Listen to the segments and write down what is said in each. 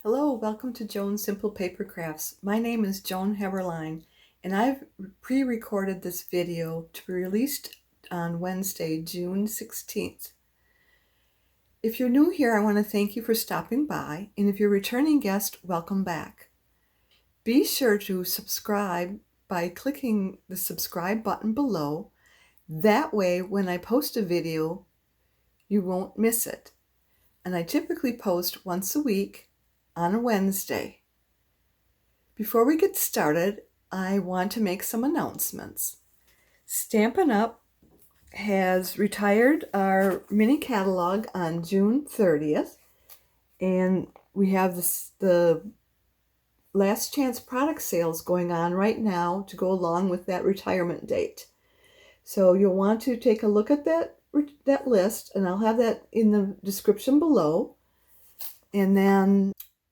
Hello, welcome to Joan's Simple Paper Crafts. My name is Joan Heberlein, and I've pre-recorded this video to be released on Wednesday, June 16th. If you're new here, I want to thank you for stopping by, and if you're a returning guest, welcome back. Be sure to subscribe by clicking the subscribe button below. That way, when I post a video, you won't miss it. And I typically post once a week on a Wednesday. Before we get started, I want to make some announcements. Stampin' Up! Has retired our mini catalog on June 30th, and we have the last chance product sales going on right now to go along with that retirement date. So you'll want to take a look at that list, and I'll have that in the description below. And then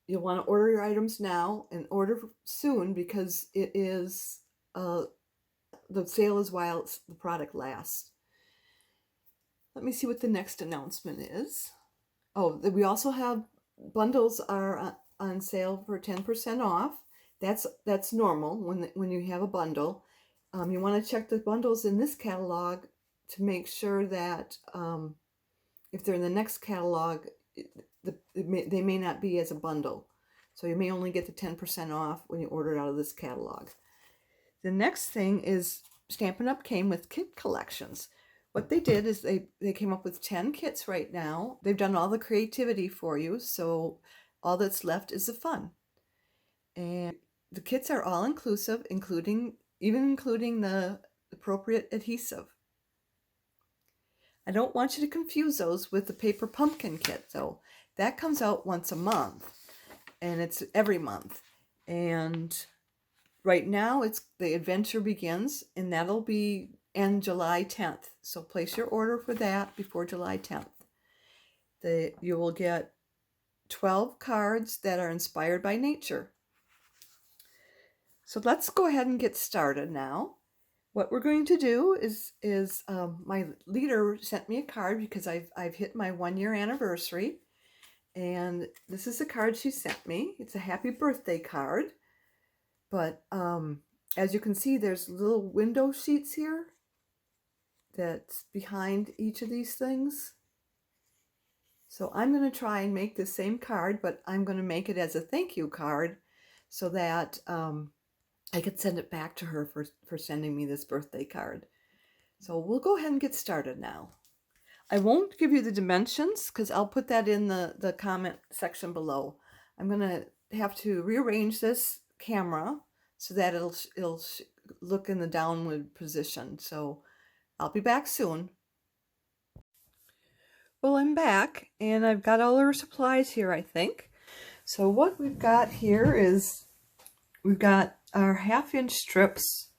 you'll want to order your items now and order soon because it is the sale is while the product lasts. Let me see what the next announcement is. Oh, we also have bundles are on sale for 10% off. That's normal when you have a bundle. You want to check the bundles in this catalog to make sure that if they're in the next catalog, they may not be as a bundle. So you may only get the 10% off when you order it out of this catalog. The next thing is Stampin' Up! Came with kit collections. What they did is they came up with 10 kits right now. They've done all the creativity for you, so all that's left is the fun. And the kits are all inclusive, including the appropriate adhesive. I don't want you to confuse those with the paper pumpkin kit, though. That comes out once a month, and it's every month. And right now, the adventure begins, and that'll be end July 10th. So place your order for that before July 10th. You will get 12 cards that are inspired by nature. So let's go ahead and get started now. What we're going to do is my leader sent me a card because I've hit my 1-year anniversary, and this is the card she sent me. It's a happy birthday card, but as you can see, there's little window sheets here that's behind each of these things. So I'm going to try and make the same card, but I'm going to make it as a thank you card so that I could send it back to her for sending me this birthday card. So we'll go ahead and get started now. I won't give you the dimensions because I'll put that in the comment section below. I'm going to have to rearrange this camera so that it'll look in the downward position. So I'll be back soon. Well, I'm back, and I've got all our supplies here, I think. So what we've got here is we've got our 1/2-inch strips.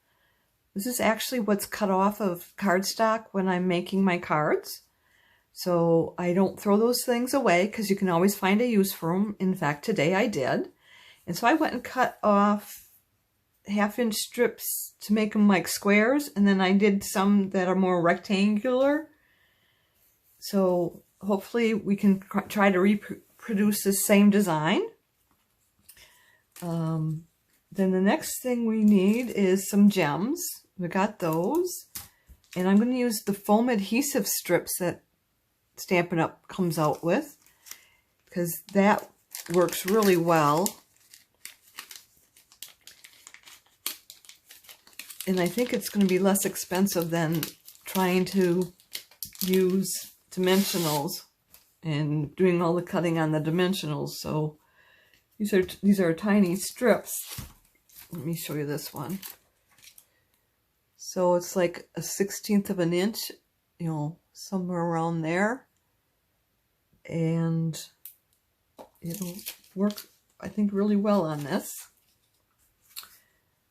This is actually what's cut off of cardstock when I'm making my cards. So I don't throw those things away because you can always find a use for them. In fact, today I did. And so I went and cut off 1/2-inch strips to make them like squares, and then I did some that are more rectangular. So hopefully we can try to reproduce the same design. Then the next thing we need is some gems. We got those. And I'm going to use the foam adhesive strips that Stampin' Up! Comes out with, because that works really well. And I think it's going to be less expensive than trying to use dimensionals and doing all the cutting on the dimensionals. So these are tiny strips. Let me show you this one. So it's like a 1/16 of an inch, somewhere around there. And it'll work, I think, really well on this.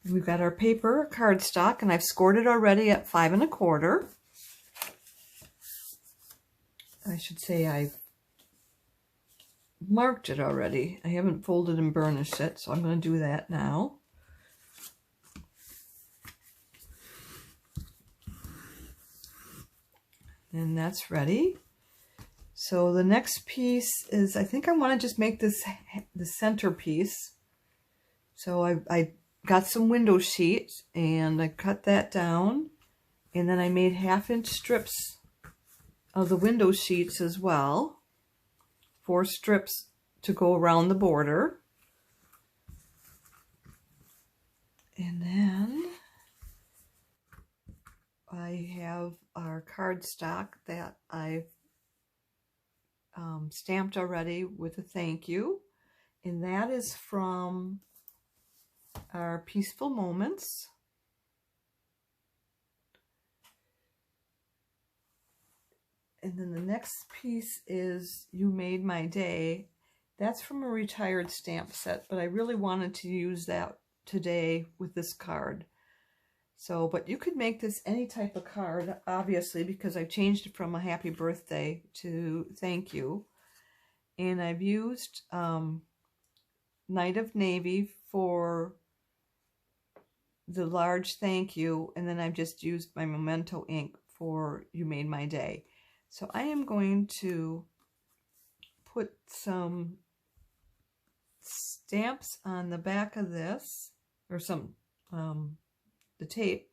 We've got our paper cardstock, and I've scored it already at 5 1/4. I should say I've marked it already. I haven't folded and burnished it, so I'm going to do that now. And that's ready. So the next piece is, I think I want to just make this the centerpiece. So I got some window sheet and I cut that down, and then I made 1/2-inch strips of the window sheets as well. 4 strips to go around the border. And then I have our cardstock that I've stamped already with a thank you, and that is from our Peaceful Moments. And then the next piece is You Made My Day. That's from a retired stamp set, but I really wanted to use that today with this card. So, but you could make this any type of card, obviously, because I changed it from a happy birthday to thank you. And I've used Night of Navy for the large thank you, and then I've just used my Memento ink for You Made My Day. So I am going to put some stamps on the back of this, or some the tape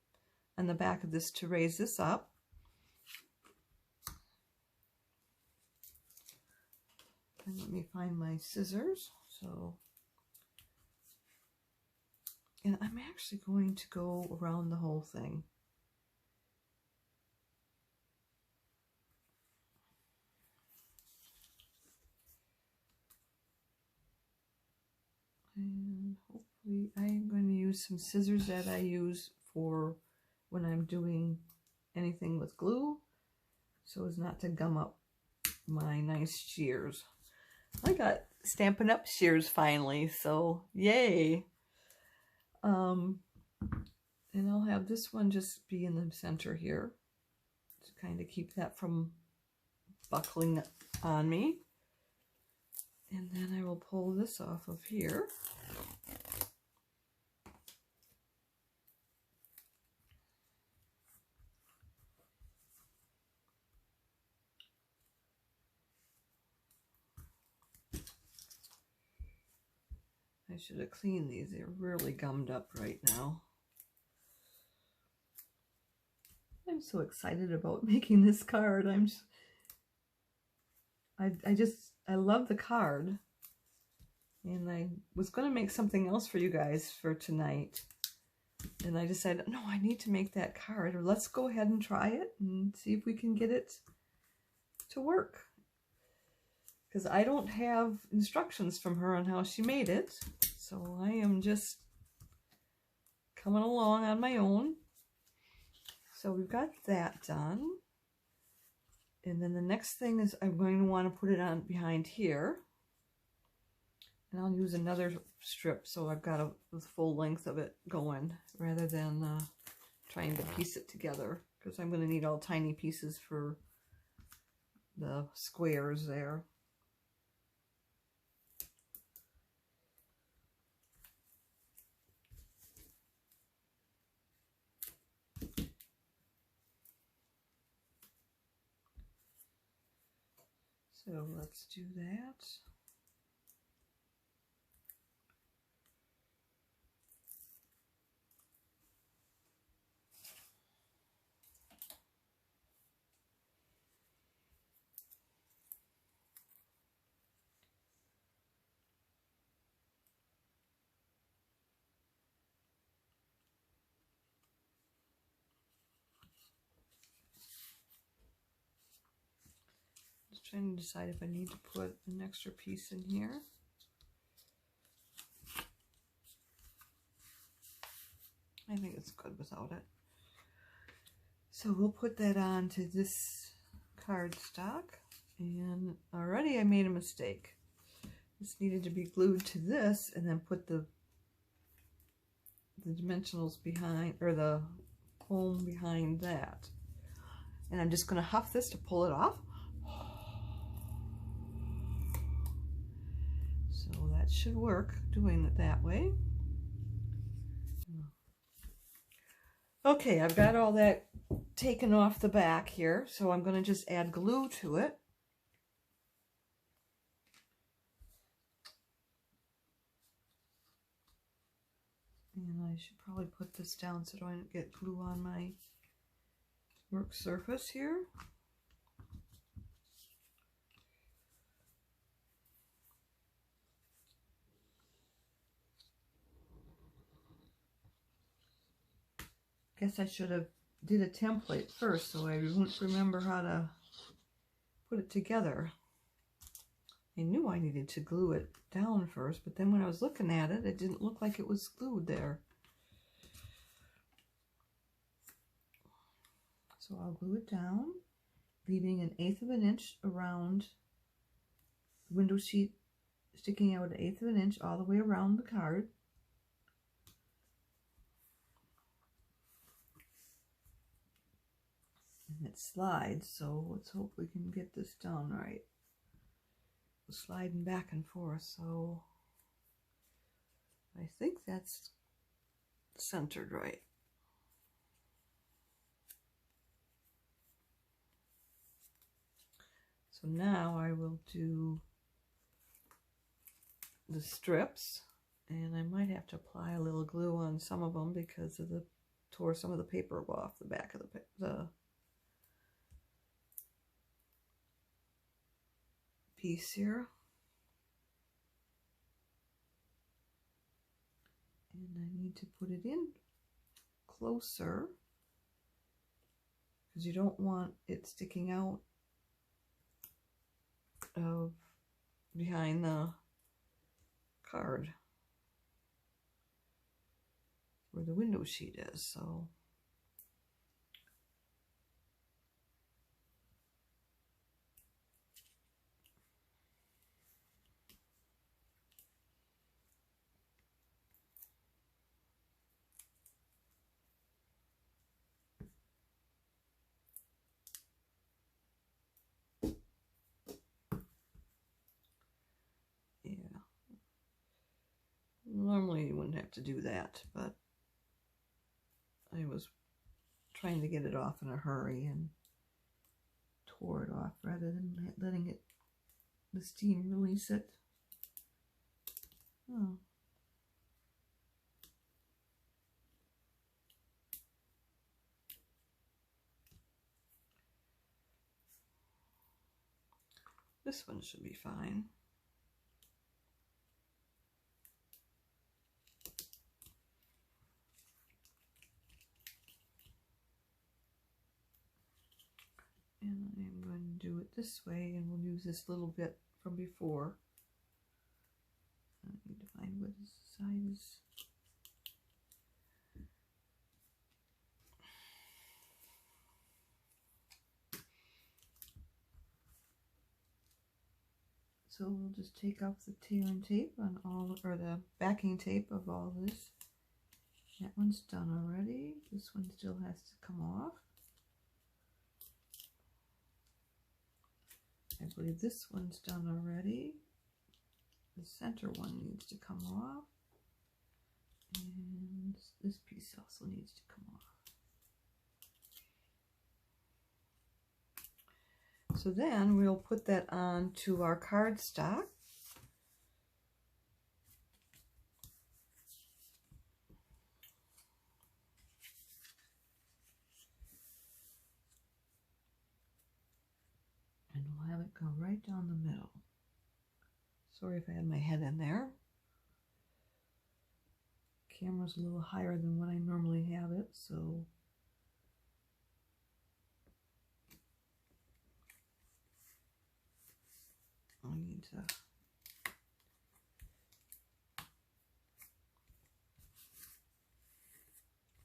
on the back of this to raise this up. And let me find my scissors. So, and I'm actually going to go around the whole thing. And hopefully I'm going to use some scissors that I use for when I'm doing anything with glue, so as not to gum up my nice shears. I got Stampin' Up shears finally, so yay. And I'll have this one just be in the center here to kind of keep that from buckling on me. And then I will pull this off of here. I should have cleaned these. They're really gummed up right now. I'm so excited about making this card. I love the card. And I was going to make something else for you guys for tonight. And I decided, no, I need to make that card. Or let's go ahead and try it and see if we can get it to work. Because I don't have instructions from her on how she made it. So I am just coming along on my own. So we've got that done. And then the next thing is I'm going to want to put it on behind here. And I'll use another strip so I've got the full length of it going rather than trying to piece it together, because I'm going to need all tiny pieces for the squares there. So let's do that. Just trying to decide if I need to put an extra piece in here. I think it's good without it. So we'll put that on to this cardstock. And already I made a mistake. This needed to be glued to this and then put the dimensionals behind, or the home behind that. And I'm just going to huff this to pull it off. So that should work, doing it that way. Okay, I've got all that taken off the back here, so I'm going to just add glue to it. I should probably put this down so I don't get glue on my work surface here. Guess I should have did a template first so I wouldn't remember how to put it together. I knew I needed to glue it down first, but then when I was looking at it, it didn't look like it was glued there. So I'll glue it down, leaving 1/8 of an inch around the window sheet, sticking out 1/8 of an inch all the way around the card. And it slides, so let's hope we can get this done right. It's sliding back and forth, so I think that's centered right. So now I will do the strips, and I might have to apply a little glue on some of them because of the tore some of the paper off the back of the piece here. And I need to put it in closer because you don't want it sticking out of behind the card where the window sheet is. So normally you wouldn't have to do that, but I was trying to get it off in a hurry and tore it off rather than letting the steam release it. Oh. This one should be fine. And I'm going to do it this way, and we'll use this little bit from before. I need to find what his size. So we'll just take off the tear and tape on all, or the backing tape of all this. That one's done already. This one still has to come off. I believe this one's done already. The center one needs to come off. And this piece also needs to come off. So then we'll put that on to our cardstock. And we'll have it go right down the middle. Sorry if I had my head in there. Camera's a little higher than what I normally have it, so I need to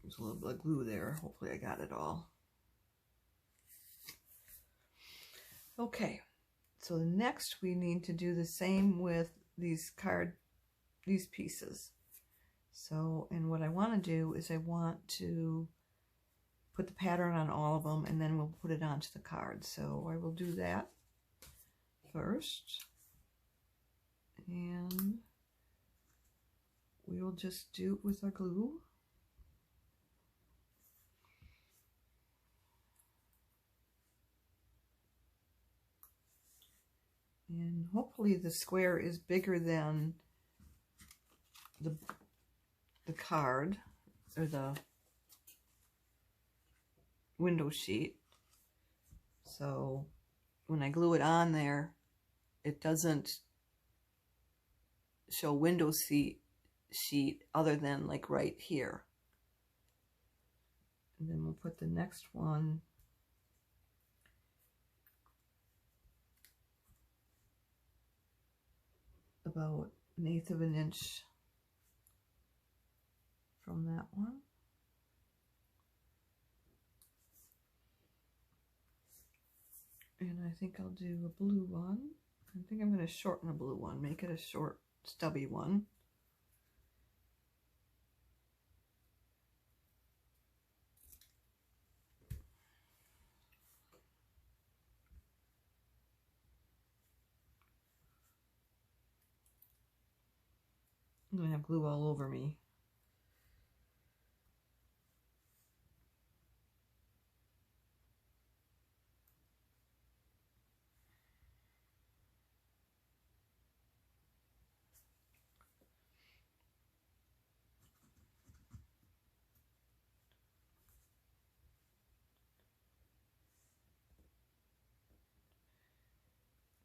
there's a little bit of glue there. Hopefully I got it all. Okay, so next we need to do the same with these pieces. So, and what I want to do is I want to put the pattern on all of them, and then we'll put it onto the card. So I will do that first, and we will just do it with our glue. And hopefully the square is bigger than the card, or the window sheet. So when I glue it on there, it doesn't show window sheet other than like right here. And then we'll put the next one about 1/8 of an inch from that one. And I think I'll do a blue one. I think I'm going to shorten a blue one, make it a short, stubby one. I'm going to have glue all over me.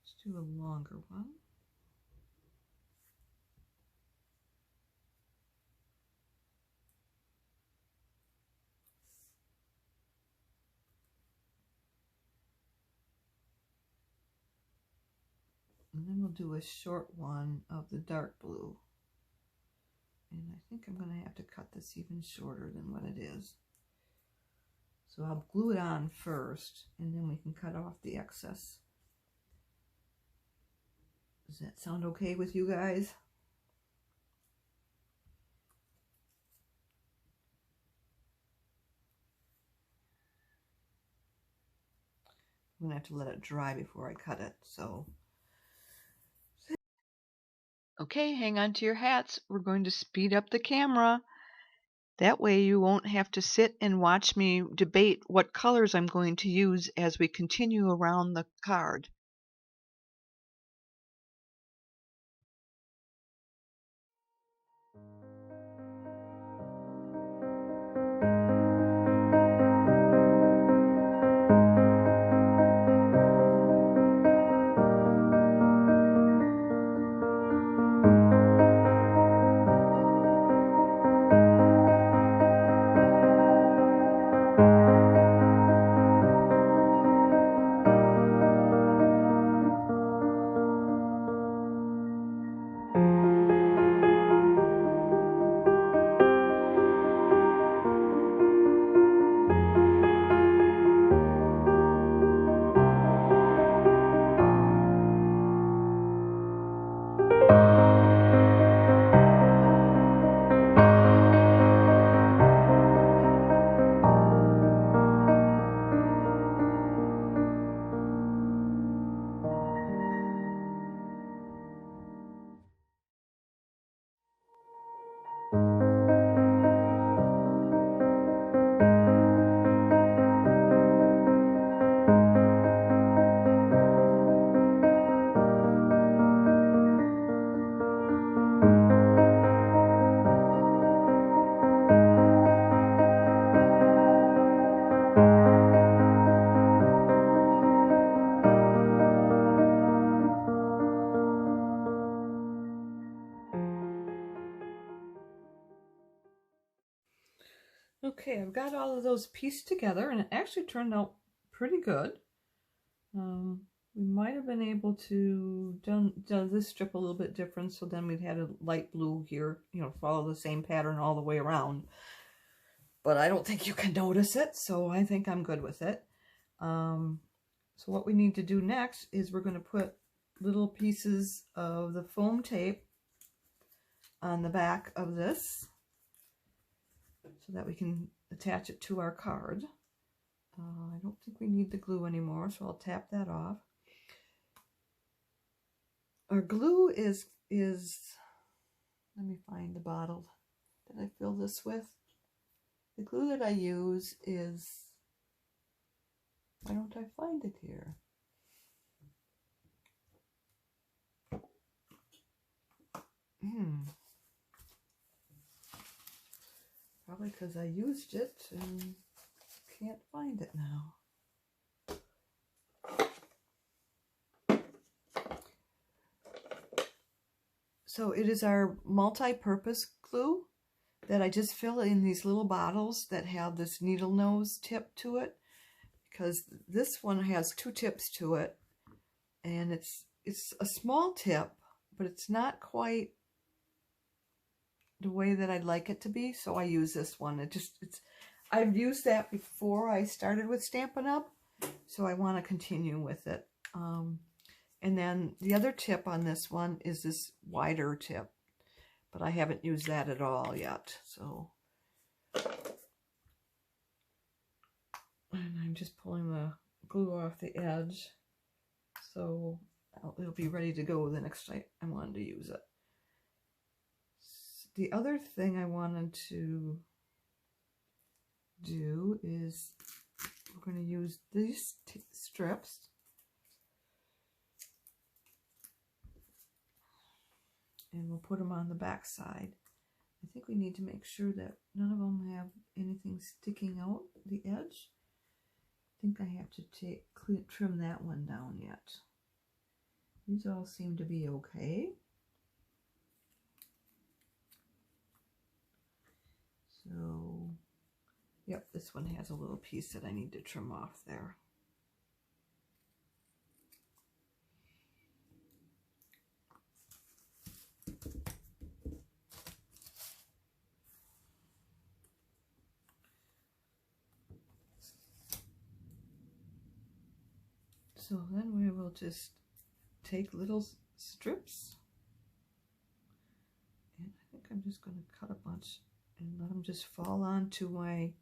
Let's do a longer one. And then we'll do a short one of the dark blue. And I think I'm going to have to cut this even shorter than what it is. So I'll glue it on first, and then we can cut off the excess. Does that sound okay with you guys? I'm going to have to let it dry before I cut it, so. Okay, hang on to your hats. We're going to speed up the camera. That way you won't have to sit and watch me debate what colors I'm going to use as we continue around the card. Okay, I've got all of those pieced together, and it actually turned out pretty good. We might have been able to done this strip a little bit different, so then we'd had a light blue here, you know, follow the same pattern all the way around. But I don't think you can notice it, so I think I'm good with it. So what we need to do next is we're going to put little pieces of the foam tape on the back of this so that we can attach it to our card. I don't think we need the glue anymore, so I'll tap that off. Our glue is let me find the bottle that I fill this with. The glue that I use is, why don't I find it here? Probably because I used it and can't find it now. So it is our multi-purpose glue that I just fill in these little bottles that have this needle nose tip to it, because this one has 2 tips to it, and it's a small tip, but it's not quite the way that I'd like it to be, so I use this one. I've used that before I started with Stampin' Up, so I want to continue with it. And then the other tip on this one is this wider tip, but I haven't used that at all yet. So, and I'm just pulling the glue off the edge, so it'll be ready to go the next time I wanted to use it. The other thing I wanted to do is we're going to use these strips. And we'll put them on the back side. I think we need to make sure that none of them have anything sticking out the edge. I think I have to trim that one down yet. These all seem to be okay. So, yep, this one has a little piece that I need to trim off there. So then we will just take little strips, and I think I'm just going to cut a bunch and let them just fall onto my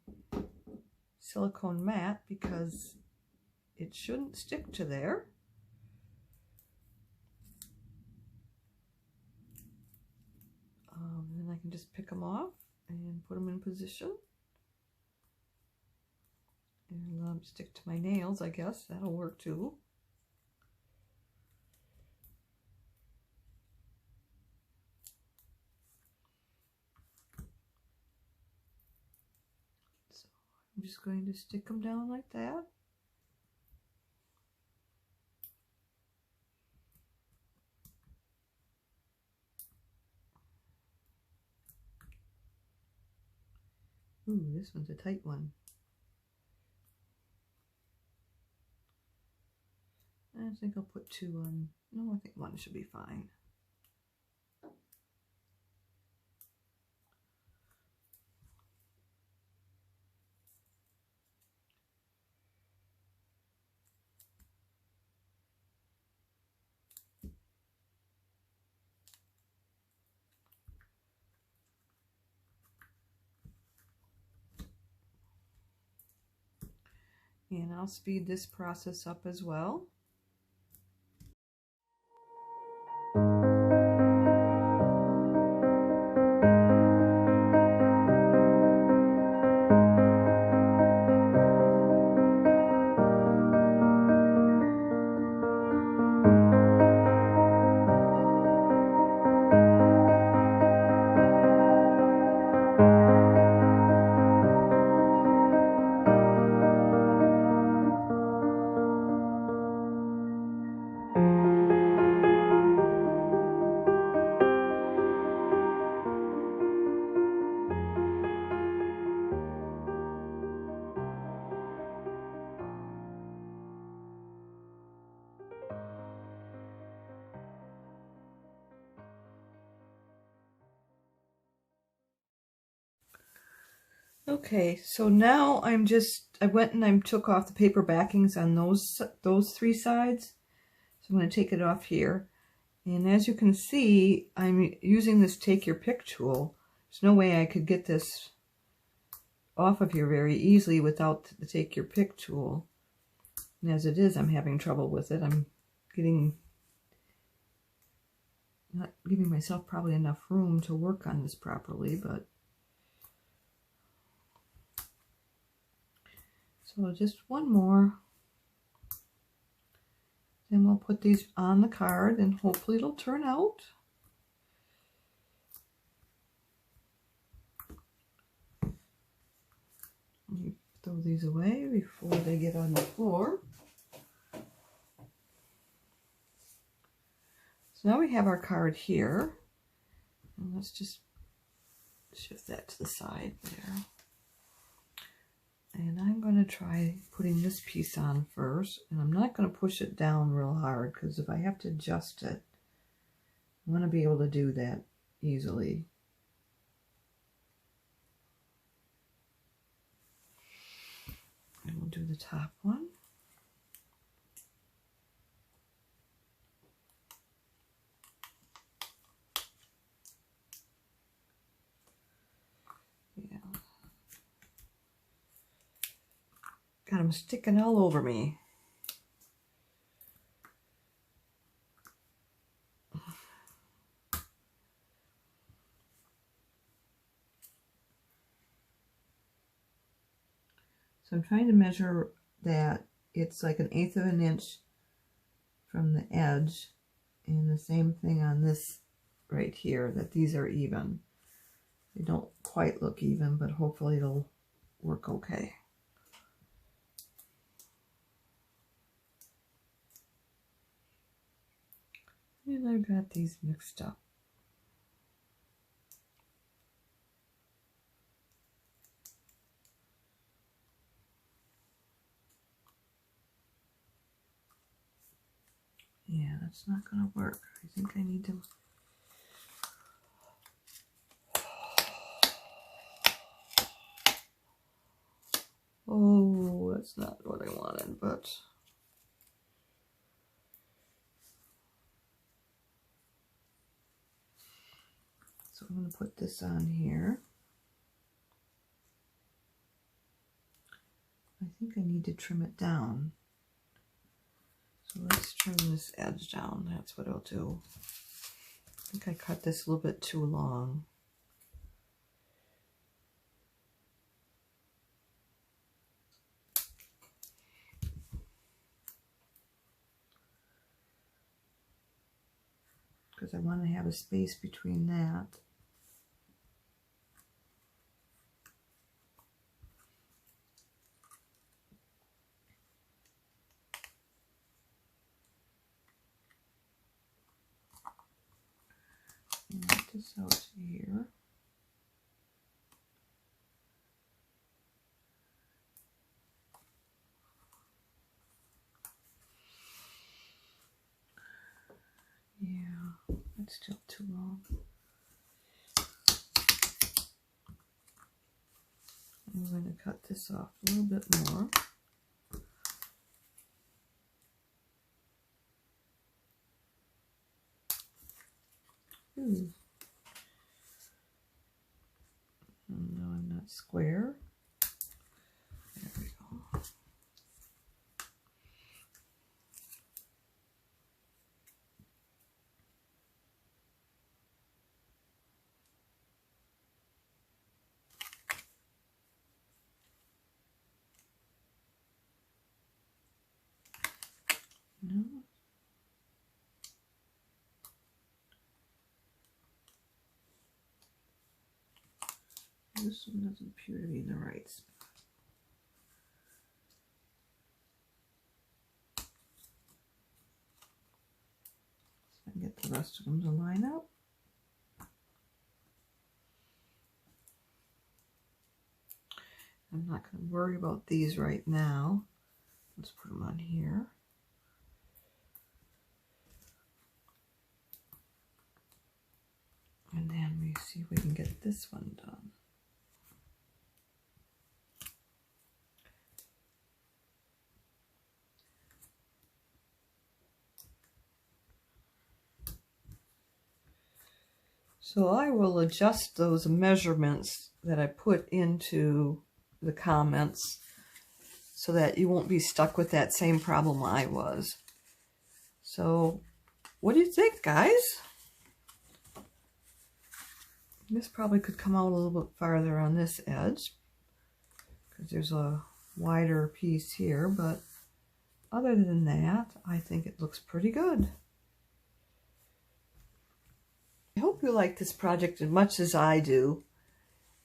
silicone mat, because it shouldn't stick to there. Then I can just pick them off and put them in position. And let them stick to my nails, I guess. That'll work too. So I'm just going to stick them down like that. Ooh, this one's a tight one. I think I'll put 2 on. No, I think 1 should be fine. And I'll speed this process up as well. Okay, so now I went and I took off the paper backings on those 3 sides. So I'm going to take it off here. And as you can see, I'm using this take your pick tool. There's no way I could get this off of here very easily without the take your pick tool. And as it is, I'm having trouble with it. I'm not giving myself probably enough room to work on this properly, but so just one more. Then we'll put these on the card and hopefully it'll turn out. throw these away before they get on the floor. So now we have our card here. And let's just shift that to the side there. And I'm going to try putting this piece on first. And I'm not going to push it down real hard, because if I have to adjust it, I want to be able to do that easily. And we'll do the top one. Yeah. Got them sticking all over me. So I'm trying to measure that it's like 1/8 of an inch from the edge, and the same thing on this right here, that these are even. They don't quite look even, but hopefully it'll work okay. And I've got these mixed up. Yeah, that's not going to work. I think I need to... Oh, that's not what I wanted, but... So I'm going to put this on here. I think I need to trim it down. So let's trim this edge down. That's what I'll do. I think I cut this a little bit too long. Because I want to have a space between that. And get this out to here. Yeah, that's still too long. I'm going to cut this off a little bit more. Ooh. No, I'm not square. There we go. No. This one doesn't appear to be in the right spot. So I can get the rest of them to line up. I'm not going to worry about these right now. Let's put them on here. And then we see if we can get this one done. So I will adjust those measurements that I put into the comments so that you won't be stuck with that same problem I was. So what do you think, guys? This probably could come out a little bit farther on this edge because there's a wider piece here, but other than that, I think it looks pretty good. I hope you like this project as much as I do,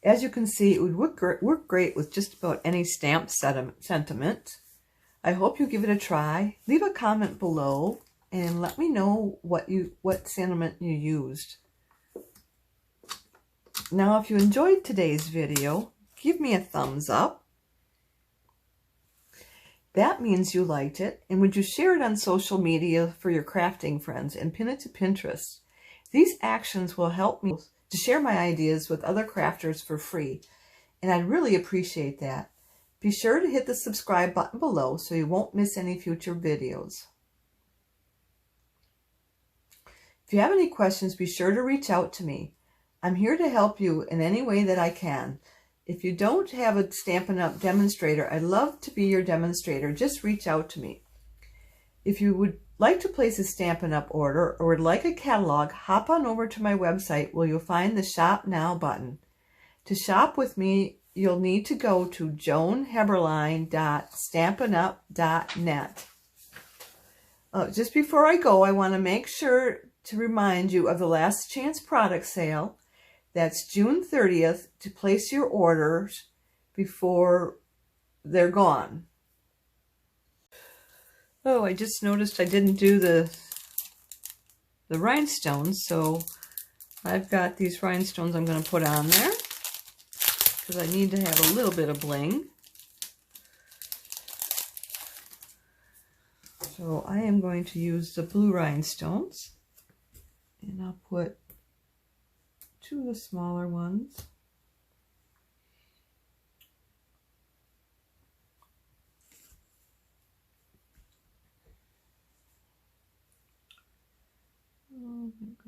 As you can see, it would work great with just about any stamp sentiment. I hope you give it a try. Leave a comment below and let me know what sentiment you used. Now, if you enjoyed today's video, give me a thumbs up. That means you liked it, and would you share it on social media for your crafting friends and pin it to Pinterest? These actions will help me to share my ideas with other crafters for free, and I'd really appreciate that. Be sure to hit the subscribe button below so you won't miss any future videos. If you have any questions, be sure to reach out to me. I'm here to help you in any way that I can. If you don't have a Stampin' Up! Demonstrator, I'd love to be your demonstrator. Just reach out to me. If you would like to place a Stampin' Up! Order or would like a catalog, hop on over to my website where you'll find the Shop Now button. To shop with me, you'll need to go to joanheberlein.stampinup.net. Just before I go, I want to make sure to remind you of the last chance product sale. That's June 30th to place your orders before they're gone. Oh, I just noticed I didn't do the rhinestones, so I've got these rhinestones I'm going to put on there because I need to have a little bit of bling. So I am going to use the blue rhinestones, and I'll put 2 of the smaller ones.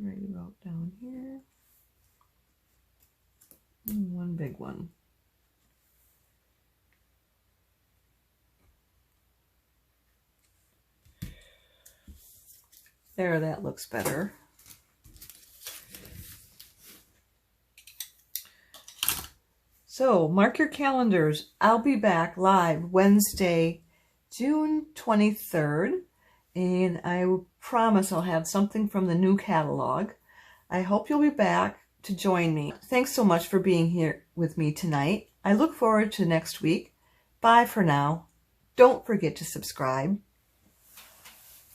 Right about down here. And 1 big one. There, that looks better. So mark your calendars. I'll be back live Wednesday, June 23rd, and I promise I'll have something from the new catalog. I hope you'll be back to join me. Thanks so much for being here with me tonight. I look forward to next week. Bye for now. Don't forget to subscribe.